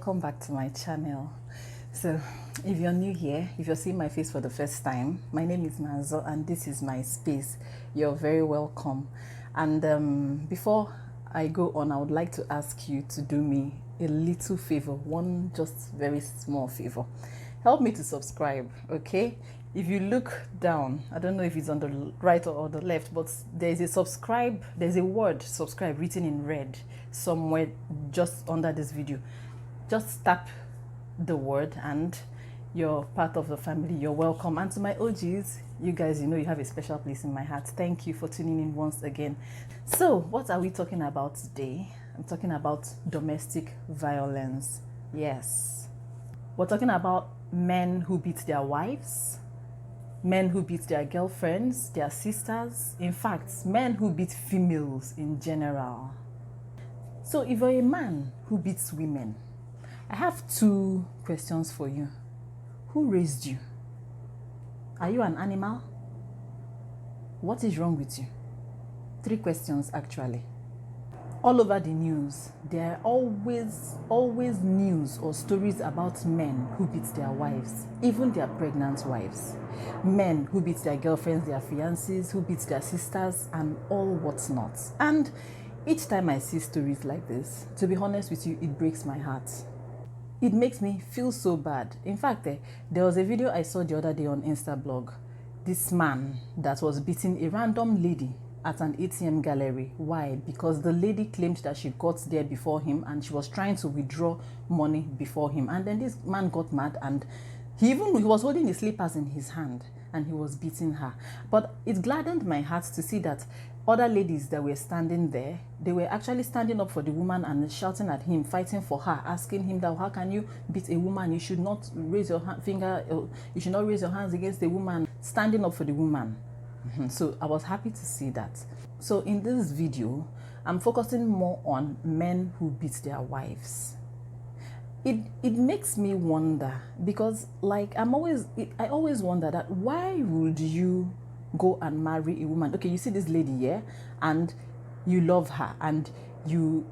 welcome back to my channel. So if you're new here, if you're seeing my face for the first time, my name is Nazo and this is my space. You're very welcome. And before I go on, I would like to ask you to do me a little favor, one just very small favor. Help me to subscribe, okay? If you look down, I don't know if it's on the right or the left, but there's a word subscribe written in red somewhere just under this video. Just tap the word and you're part of the family. You're welcome. And to my OGs, you guys, you know you have a special place in my heart. Thank you for tuning in once again. So what are we talking about today? I'm talking about domestic violence. Yes. We're talking about men who beat their wives, men who beat their girlfriends, their sisters, in fact, men who beat females in general. So if you're a man who beats women, I have two questions for you. Who raised you? Are you an animal? What is wrong with you? Three questions actually. All over the news, there are always news or stories about men who beat their wives, even their pregnant wives. Men who beat their girlfriends, their fiancés, who beat their sisters, and all what's not. And each time I see stories like this, to be honest with you, it breaks my heart. It makes me feel so bad. In fact, there was a video I saw the other day on Instablog. This man that was beating a random lady at an ATM gallery. Why? Because the lady claimed that she got there before him and she was trying to withdraw money before him. And then this man got mad and he was holding his slippers in his hand and he was beating her. But it gladdened my heart to see that other ladies that were standing there, they were actually standing up for the woman and shouting at him, fighting for her, asking him that how can you beat a woman? You should not raise your you should not raise your hands against the woman, standing up for the woman. So I was happy to see that. So in this video, I'm focusing more on men who beat their wives. It makes me wonder because like I always wonder that why would you go and marry a woman? Okay, you see this lady here and you love her and you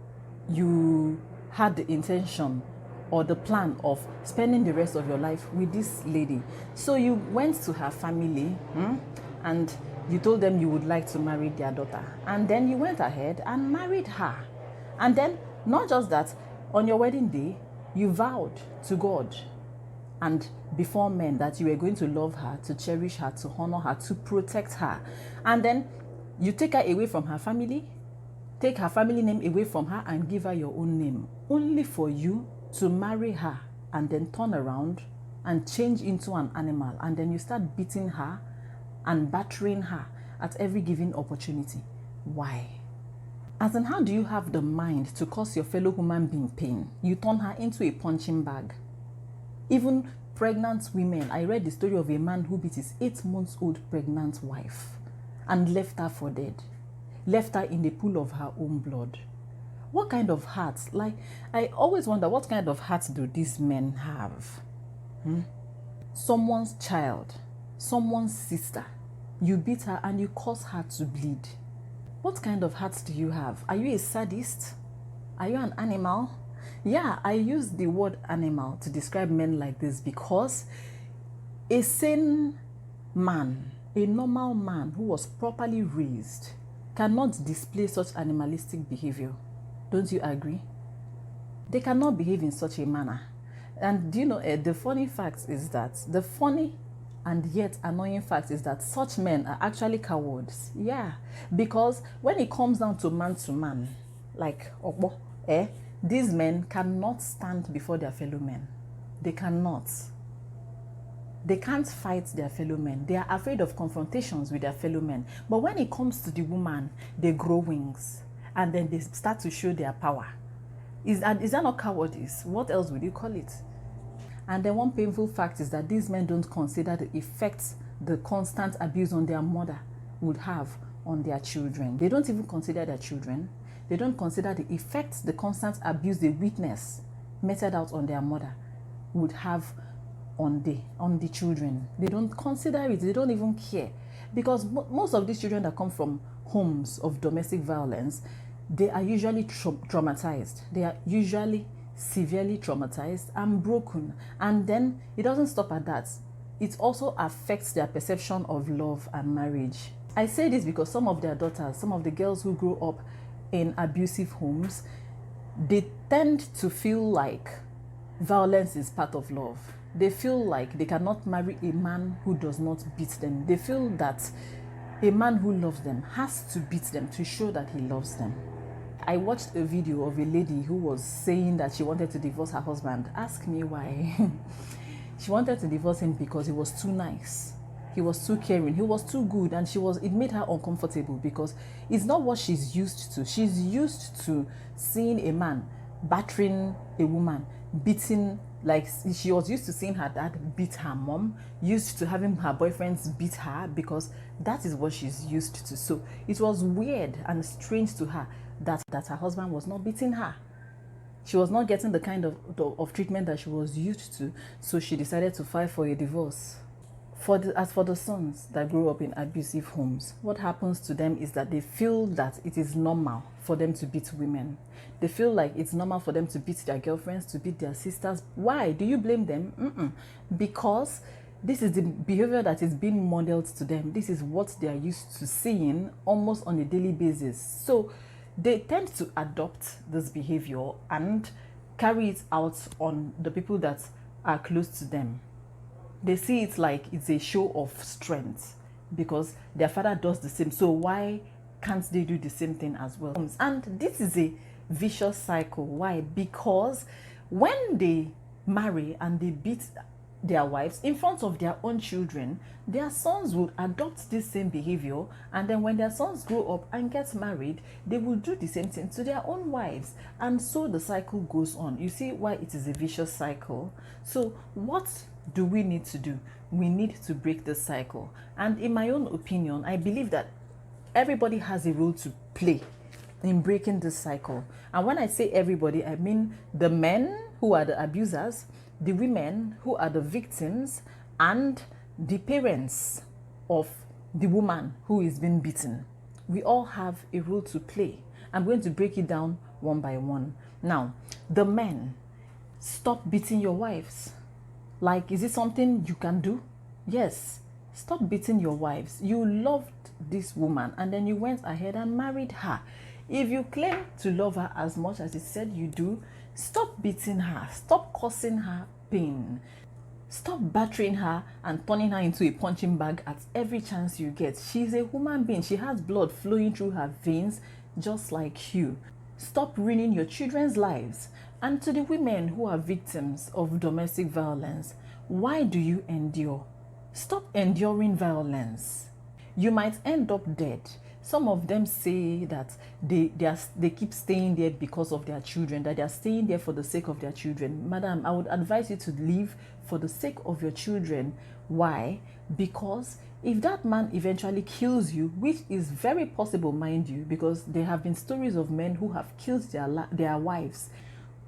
had the intention or the plan of spending the rest of your life with this lady. So you went to her family and you told them you would like to marry their daughter. And then you went ahead and married her. And then, not just that, on your wedding day, you vowed to God and before men that you were going to love her, to cherish her, to honor her, to protect her. And then you take her away from her family, take her family name away from her and give her your own name, only for you to marry her and then turn around and change into an animal. And then you start beating her and battering her at every given opportunity. Why? As in, how do you have the mind to cause your fellow human being pain? You turn her into a punching bag. Even pregnant women, I read the story of a man who beat his 8-month-old pregnant wife and left her for dead. Left her in the pool of her own blood. What kind of hearts? Like, I always wonder, what kind of hearts do these men have? Someone's child, someone's sister, you beat her and you cause her to bleed. What kind of hearts do you have? Are you a sadist? Are you an animal? Yeah, I use the word animal to describe men like this because a sane man, a normal man who was properly raised, cannot display such animalistic behavior. Don't you agree? They cannot behave in such a manner. And do you know, the funny fact is that, the funny and yet annoying fact is that such men are actually cowards. Yeah, because when it comes down to man, like these men cannot stand before their fellow men. They cannot. They can't fight their fellow men. They are afraid of confrontations with their fellow men. But when it comes to the woman, they grow wings and then they start to show their power. Is that not cowardice? What else would you call it? And then one painful fact is that these men don't consider the effects the constant abuse on their mother would have on their children. They don't even consider their children. They don't consider the effects the constant abuse they witness meted out on their mother would have on the children. They don't consider it. They don't even care. Because most of these children that come from homes of domestic violence, they are usually traumatized. They are usually severely traumatized and broken. And then it doesn't stop at that. It also affects their perception of love and marriage. I say this because some of their daughters, some of the girls who grow up in abusive homes, they tend to feel like violence is part of love. They feel like they cannot marry a man who does not beat them. They feel that a man who loves them has to beat them to show that he loves them. I watched a video of a lady who was saying that she wanted to divorce her husband. Ask me why. She wanted to divorce him because he was too nice. He was too caring. He was too good, and it made her uncomfortable because it's not what she's used to. She's used to seeing a man battering a woman, beating, like she was used to seeing her dad beat her mom, used to having her boyfriends beat her, because that is what she's used to. So it was weird and strange to her that her husband was not beating her. She was not getting the kind of treatment that she was used to, so she decided to file for a divorce. As for the sons that grew up in abusive homes, what happens to them is that they feel that it is normal for them to beat women. They feel like it's normal for them to beat their girlfriends, to beat their sisters. Why? Do you blame them? Because this is the behavior that is being modeled to them. This is what they are used to seeing almost on a daily basis. So they tend to adopt this behavior and carry it out on the people that are close to them. They see it like it's a show of strength because their father does the same. So why can't they do the same thing as well? And this is a vicious cycle. Why? Because when they marry and they beat their wives in front of their own children, their sons would adopt this same behavior, and then when their sons grow up and get married, they will do the same thing to their own wives, and so the cycle goes on. You see why it is a vicious cycle? So what do we need to do? We need to break this cycle. And in my own opinion, I believe that everybody has a role to play in breaking this cycle. And when I say everybody, I mean the men who are the abusers, the women who are the victims, and the parents of the woman who is being beaten. We all have a role to play. I'm going to break it down one by one. Now, the men, stop beating your wives. Like, is it something you can do? Yes. Stop beating your wives. You loved this woman and then you went ahead and married her. If you claim to love her as much as you said you do, stop beating her. Stop causing her pain. Stop battering her and turning her into a punching bag at every chance you get. She's a human being. She has blood flowing through her veins just like you. Stop ruining your children's lives. And to the women who are victims of domestic violence, why do you endure? Stop enduring violence. You might end up dead. Some of them say that they keep staying there because of their children, that they are staying there for the sake of their children. Madam, I would advise you to leave for the sake of your children. Why? Because if that man eventually kills you, which is very possible, mind you, because there have been stories of men who have killed their wives,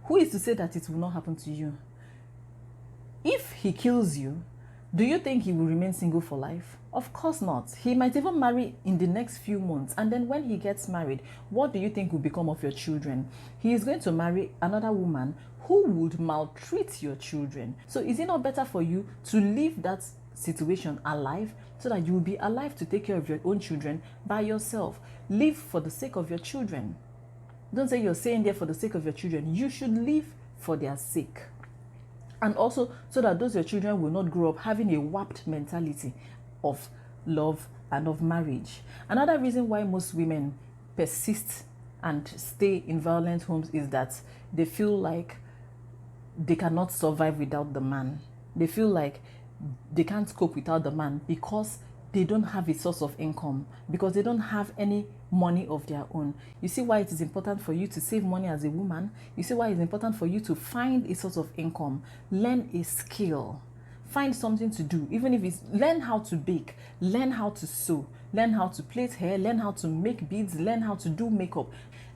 who is to say that it will not happen to you? If he kills you, do you think he will remain single for life? Of course not. He might even marry in the next few months. And then when he gets married, what do you think will become of your children? He is going to marry another woman who would maltreat your children. So is it not better for you to leave that situation alive so that you will be alive to take care of your own children by yourself? Live for the sake of your children. Don't say you're staying there for the sake of your children. You should live for their sake. And also so that those your children will not grow up having a warped mentality of love and of marriage. Another reason why most women persist and stay in violent homes is that they feel like they cannot survive without the man. They feel like they can't cope without the man because they don't have a source of income, because they don't have any money of their own. You see why it is important for you to save money as a woman? You see why it's important for you to find a source of income. Learn a skill. Find something to do, even if it's learn how to bake, learn how to sew, learn how to plait hair, learn how to make beads, learn how to do makeup.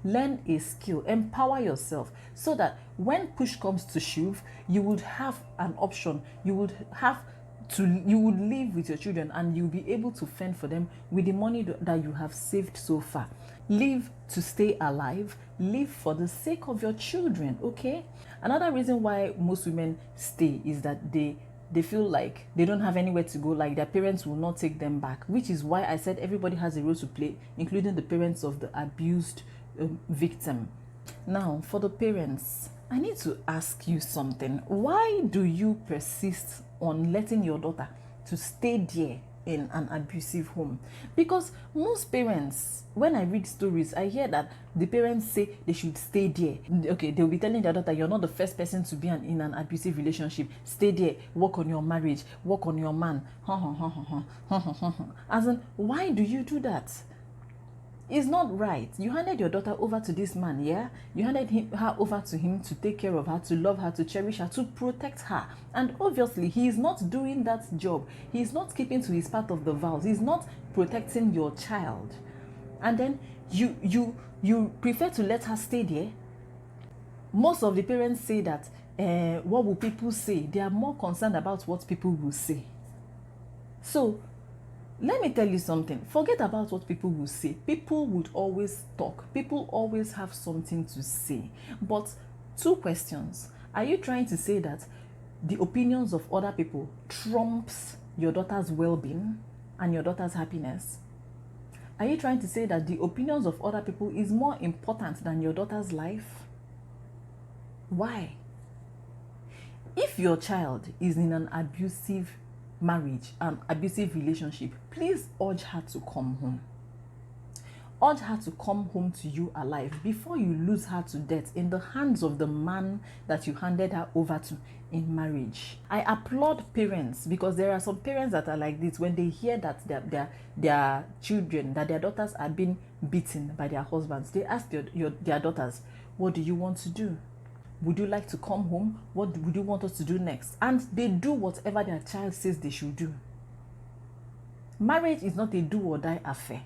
Learn a skill, empower yourself so that when push comes to shove, you would have an option. You would have you would live with your children and you'll be able to fend for them with the money that you have saved so far. Live to stay alive. Live for the sake of your children, okay? Another reason why most women stay is that they feel like they don't have anywhere to go, like their parents will not take them back, which is why I said everybody has a role to play, including the parents of the abused victim. Now, for the parents, I need to ask you something. Why do you persist on letting your daughter to stay there in an abusive home? Because most parents, when I read stories, I hear that the parents say they should stay there. Okay, they'll be telling their daughter, you're not the first person to be in an abusive relationship. Stay there, work on your marriage, work on your man. As in, why do you do that? It's not right. You handed your daughter over to this man, yeah? You handed her over to him to take care of her, to love her, to cherish her, to protect her. And obviously, he is not doing that job. He is not keeping to his part of the vows. He's not protecting your child. And then you prefer to let her stay there. Most of the parents say that, what will people say? They are more concerned about what people will say. So, let me tell you something. Forget about what people will say. People would always talk. People always have something to say. But 2 questions. Are you trying to say that the opinions of other people trumps your daughter's well-being and your daughter's happiness? Are you trying to say that the opinions of other people is more important than your daughter's life? Why? If your child is in an abusive marriage, an abusive relationship, please urge her to come home. Urge her to come home to you alive before you lose her to death in the hands of the man that you handed her over to in marriage. I applaud parents, because there are some parents that are like this. When they hear that their children, that their daughters are being beaten by their husbands, they ask their daughters, what do you want to do? Would you like to come home? What would you want us to do next? And they do whatever their child says they should do. Marriage is not a do or die affair.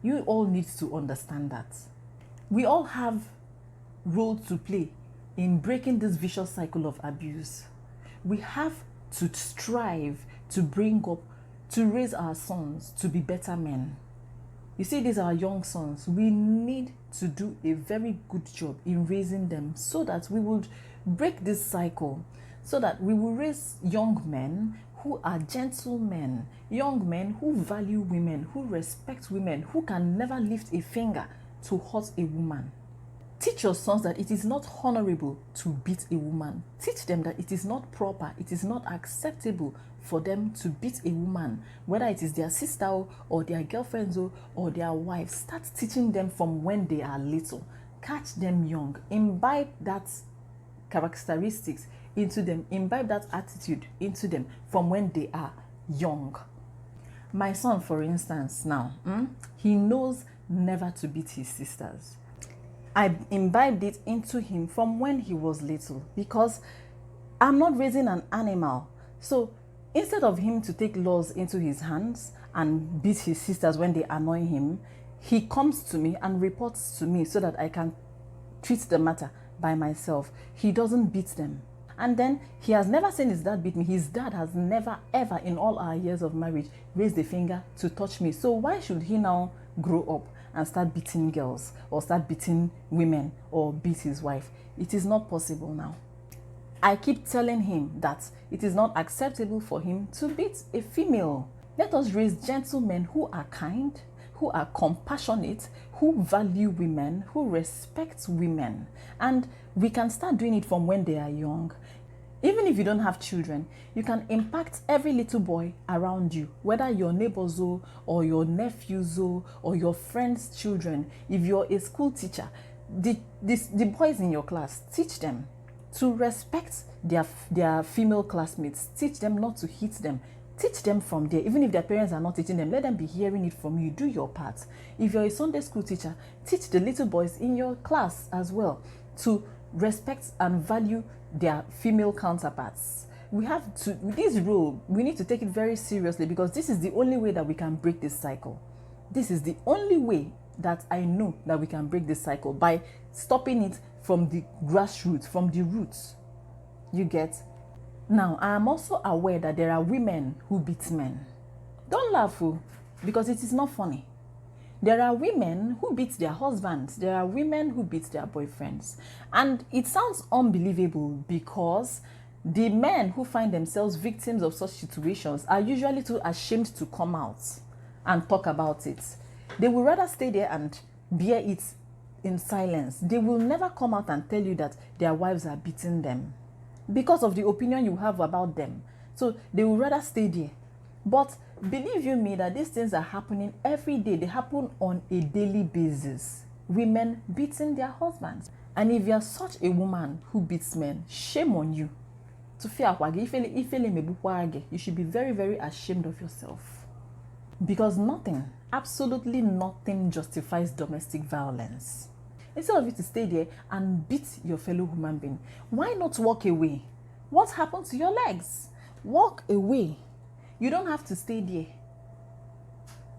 You all need to understand that. We all have role to play in breaking this vicious cycle of abuse. We have to strive to bring up, to raise our sons to be better men. You see, these are our young sons. We need to do a very good job in raising them so that we would break this cycle, so that we will raise young men who are gentlemen, young men who value women, who respect women, who can never lift a finger to hurt a woman. Teach your sons that it is not honorable to beat a woman. Teach them that it is not proper, it is not acceptable for them to beat a woman, whether it is their sister or their girlfriends or their wives. Start teaching them from when they are little. Catch them young. Imbibe that characteristics into them. Imbibe that attitude into them from when they are young. My son, for instance, now, he knows never to beat his sisters. I imbibed it into him from when he was little, because I'm not raising an animal. So instead of him to take laws into his hands and beat his sisters when they annoy him, he comes to me and reports to me so that I can treat the matter by myself. He doesn't beat them. And then he has never seen his dad beat me. His dad has never, ever in all our years of marriage raised a finger to touch me. So why should he now grow up and start beating girls or start beating women or beat his wife? It is not possible now. I keep telling him that it is not acceptable for him to beat a female. Let us raise gentlemen who are kind, who are compassionate, who value women, who respect women. And we can start doing it from when they are young. Even if you don't have children, you can impact every little boy around you, whether your neighbors or your nephews or your friends' children. If you're a school teacher, the boys in your class, teach them to respect their female classmates. Teach them not to hit them. Teach them from there. Even if their parents are not teaching them, let them be hearing it from you. Do your part. If you're a Sunday school teacher, teach the little boys in your class as well to respect and value their female counterparts. We have to, this rule, we need to take it very seriously, because this is the only way that we can break this cycle. This is the only way that I know that we can break this cycle, by stopping it from the grassroots, from the roots. You get? Now, I am also aware that there are women who beat men. Don't laugh, because it is not funny. There are women who beat their husbands. There are women who beat their boyfriends. And it sounds unbelievable because the men who find themselves victims of such situations are usually too ashamed to come out and talk about it. They will rather stay there and bear it in silence. They will never come out and tell you that their wives are beating them because of the opinion you have about them. So they will rather stay there. But believe you me that these things are happening every day. They happen on a daily basis. Women beating their husbands. And if you are such a woman who beats men, shame on you. You should be very, very ashamed of yourself. Because nothing, absolutely nothing justifies domestic violence. Instead of you to stay there and beat your fellow human being, why not walk away? What happened to your legs? Walk away. You don't have to stay there.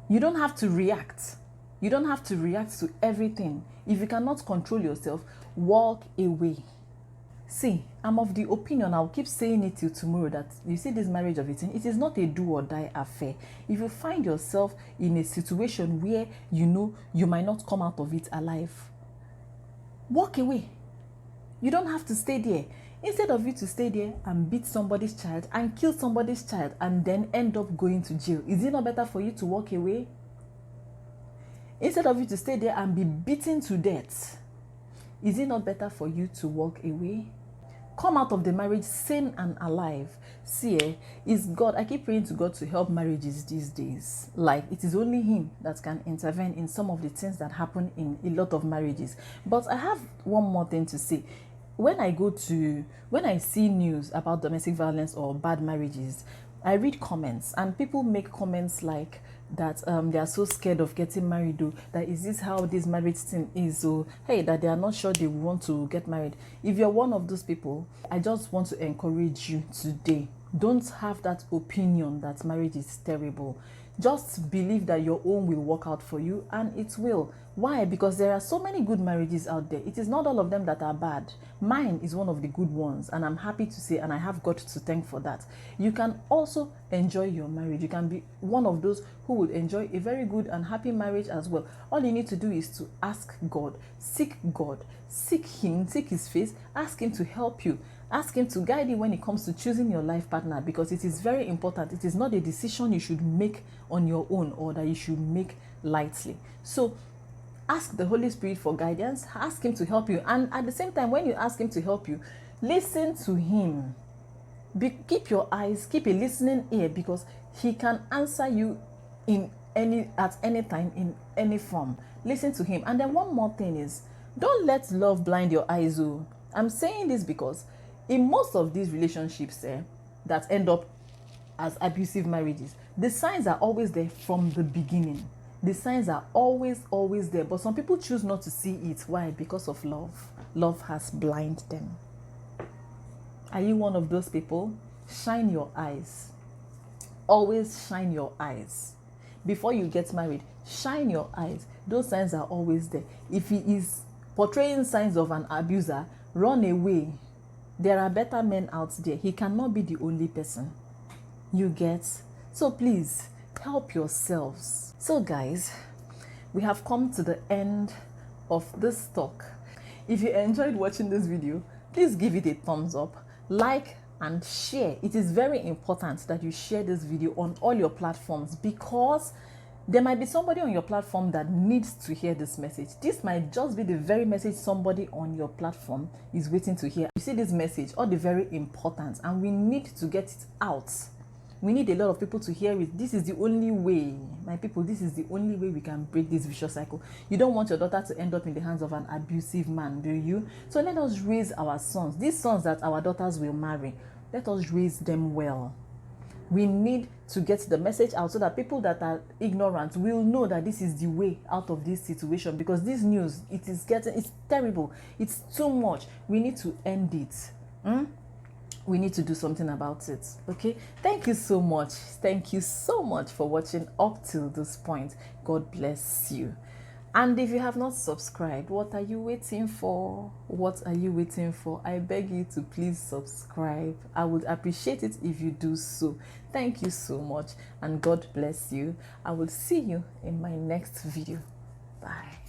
You don't have to react. You don't have to react to everything. If you cannot control yourself, walk away. See, I'm of the opinion, I'll keep saying it till tomorrow, that you see this marriage of 18, it is not a do or die affair. If you find yourself in a situation where you know you might not come out of it alive, walk away. You don't have to stay there. Instead of you to stay there and beat somebody's child and kill somebody's child and then end up going to jail, is it not better for you to walk away? Instead of you to stay there and be beaten to death, is it not better for you to walk away? Come out of the marriage sane and alive. See, it's God. I keep praying to God to help marriages these days. Like, it is only Him that can intervene in some of the things that happen in a lot of marriages. But I have one more thing to say. When I see news about domestic violence or bad marriages, I read comments and people make comments like that they are so scared of getting married, though, that is this how this marriage thing is, so hey, that they are not sure they want to get married. If you're one of those people, I just want to encourage you today. Don't have that opinion that marriage is terrible. Just believe that your own will work out for you, and it will. Why? Because there are so many good marriages out there. It is not all of them that are bad. Mine is one of the good ones, and I'm happy to say, and I have God to thank for that. You can also enjoy your marriage. You can be one of those who will enjoy a very good and happy marriage as well. All you need to do is to ask God, seek Him, seek His face, ask Him to help you. Ask Him to guide you when it comes to choosing your life partner, because it is very important. It is not a decision you should make on your own or that you should make lightly. So ask the Holy Spirit for guidance, ask Him to help you. And at the same time, when you ask Him to help you, listen to Him. Keep your eyes, keep a listening ear, because He can answer you at any time, in any form. Listen to Him. And then one more thing is, don't let love blind your eyes. I'm saying this because in most of these relationships that end up as abusive marriages, the signs are always there from the beginning. The signs are always there, but some people choose not to see it. Why? Because of love. Love has blinded them. Are you one of those people? Shine your eyes. Always shine your eyes. Before you get married, shine your eyes. Those signs are always there. If he is portraying signs of an abuser, run away. There are better men out there. He cannot be the only person. You get? So please, help yourselves. So guys, we have come to the end of this talk. If you enjoyed watching this video, please give it a thumbs up, like and share. It is very important that you share this video on all your platforms, because there might be somebody on your platform that needs to hear this message. This might just be the very message somebody on your platform is waiting to hear. You see this message, all the very important, and we need to get it out. We need a lot of people to hear it. This is the only way, my people, this is the only way we can break this vicious cycle. You don't want your daughter to end up in the hands of an abusive man, do you? So let us raise our sons, these sons that our daughters will marry. Let us raise them well. We need to get the message out so that people that are ignorant will know that this is the way out of this situation, because this news, it's terrible. It's too much. We need to end it. We need to do something about it. Okay, thank you so much. Thank you so much for watching up till this point. God bless you. And if you have not subscribed, what are you waiting for? What are you waiting for? I beg you to please subscribe. I would appreciate it if you do so. Thank you so much, and God bless you. I will see you in my next video. Bye.